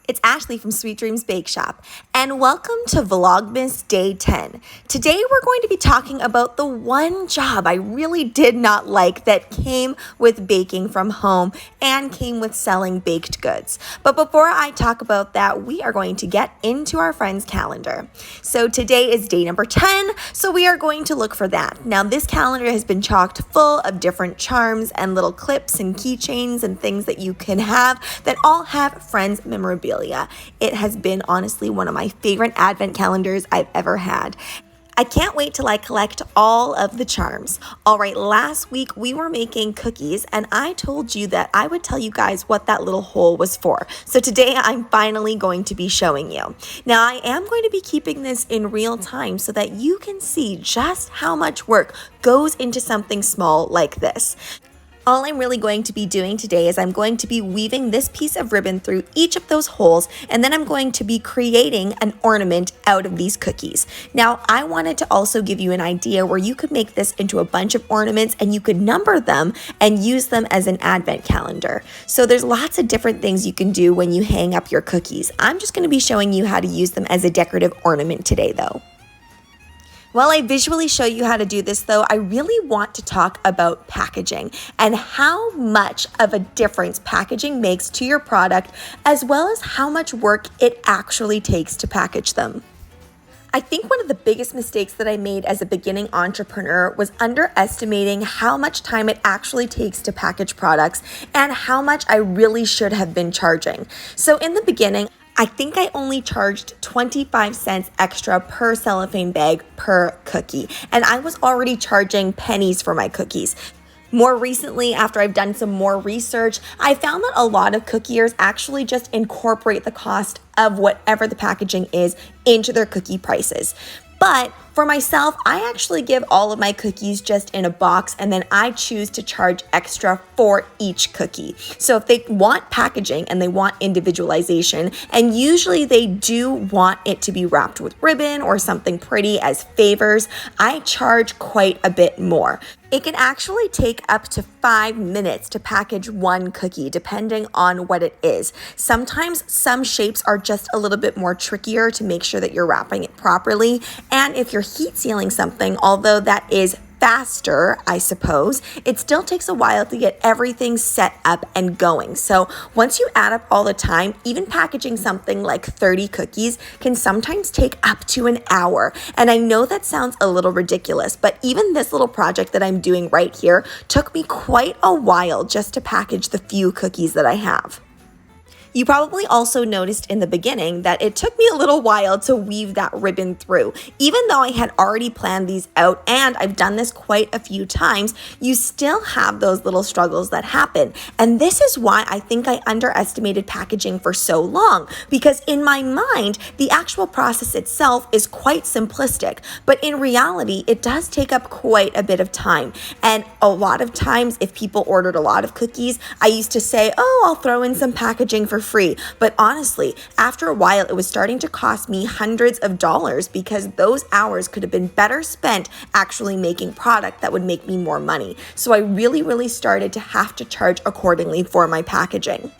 It's Ashleigh from Sweet Dreams Bake Shop, and welcome to Vlogmas Day 10. Today we're going to be talking about the one job I really did not like that came with baking from home and came with selling baked goods. But before I talk about that, we are going to get into our friend's calendar. So today is day number 10, so we are going to look for that. Now this calendar has been chocked full of different charms and little clips and keychains and things that you can have that all have friends memorabilia. It has been honestly one of my favorite advent calendars I've ever had. I can't wait till I collect all of the charms. All right, last week we were making cookies and I told you that I would tell you guys what that little hole was for. So today I'm finally going to be showing you. Now I am going to be keeping this in real time so that you can see just how much work goes into something small like this. All I'm really going to be doing today is I'm going to be weaving this piece of ribbon through each of those holes, and then I'm going to be creating an ornament out of these cookies. Now, I wanted to also give you an idea where you could make this into a bunch of ornaments and you could number them and use them as an advent calendar. So there's lots of different things you can do when you hang up your cookies. I'm just going to be showing you how to use them as a decorative ornament today, though. While I visually show you how to do this though, I really want to talk about packaging and how much of a difference packaging makes to your product, as well as how much work it actually takes to package them. I think one of the biggest mistakes that I made as a beginning entrepreneur was underestimating how much time it actually takes to package products and how much I really should have been charging. So in the beginning, I think I only charged 25 cents extra per cellophane bag per cookie, and I was already charging pennies for my cookies. More recently, after I've done some more research, I found that a lot of cookiers actually just incorporate the cost of whatever the packaging is into their cookie prices. But for myself, I actually give all of my cookies just in a box, and then I choose to charge extra for each cookie. So if they want packaging and they want individualization, and usually they do want it to be wrapped with ribbon or something pretty as favors, I charge quite a bit more. It can actually take up to 5 minutes to package one cookie, depending on what it is. Sometimes some shapes are just a little bit more trickier to make sure that you're wrapping it properly. And if you're heat sealing something, although that is faster, I suppose, it still takes a while to get everything set up and going. So once you add up all the time, even packaging something like 30 cookies can sometimes take up to an hour. And I know that sounds a little ridiculous, but even this little project that I'm doing right here took me quite a while just to package the few cookies that I have. You probably also noticed in the beginning that it took me a little while to weave that ribbon through. Even though I had already planned these out and I've done this quite a few times, you still have those little struggles that happen. And this is why I think I underestimated packaging for so long, because in my mind, the actual process itself is quite simplistic, but in reality, it does take up quite a bit of time. And a lot of times, if people ordered a lot of cookies, I used to say, oh, I'll throw in some packaging for free. But honestly, after a while, it was starting to cost me hundreds of dollars because those hours could have been better spent actually making product that would make me more money. So I really started to have to charge accordingly for my packaging.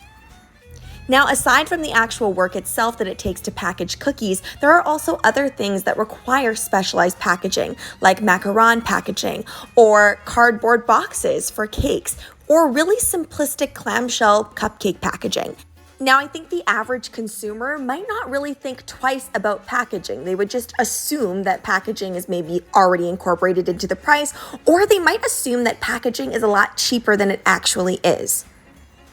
Now, aside from the actual work itself that it takes to package cookies, there are also other things that require specialized packaging, like macaron packaging, or cardboard boxes for cakes, or really simplistic clamshell cupcake packaging. Now, I think the average consumer might not really think twice about packaging. They would just assume that packaging is maybe already incorporated into the price, or they might assume that packaging is a lot cheaper than it actually is.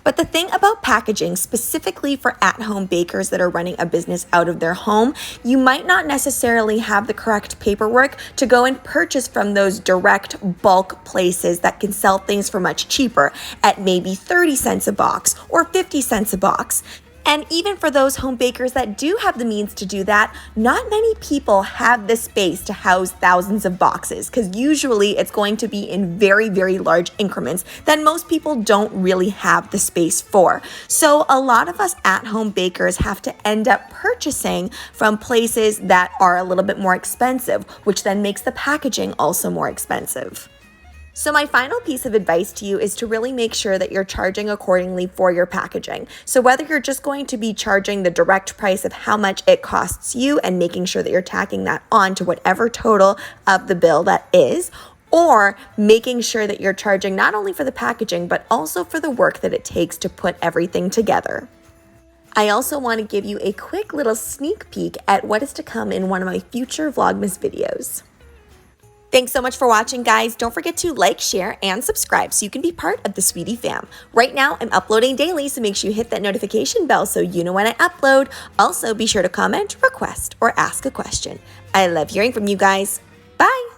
But the thing about packaging, specifically for at-home bakers that are running a business out of their home, you might not necessarily have the correct paperwork to go and purchase from those direct bulk places that can sell things for much cheaper at maybe 30 cents a box or 50 cents a box. And even for those home bakers that do have the means to do that, not many people have the space to house thousands of boxes, because usually it's going to be in very large increments that most people don't really have the space for. So a lot of us at-home bakers have to end up purchasing from places that are a little bit more expensive, which then makes the packaging also more expensive. So my final piece of advice to you is to really make sure that you're charging accordingly for your packaging. So whether you're just going to be charging the direct price of how much it costs you and making sure that you're tacking that on to whatever total of the bill that is, or making sure that you're charging not only for the packaging, but also for the work that it takes to put everything together. I also want to give you a quick little sneak peek at what is to come in one of my future Vlogmas videos. Thanks so much for watching, guys. Don't forget to like, share, and subscribe so you can be part of the Sweetie fam. Right now, I'm uploading daily, so make sure you hit that notification bell so you know when I upload. Also, be sure to comment, request, or ask a question. I love hearing from you guys. Bye!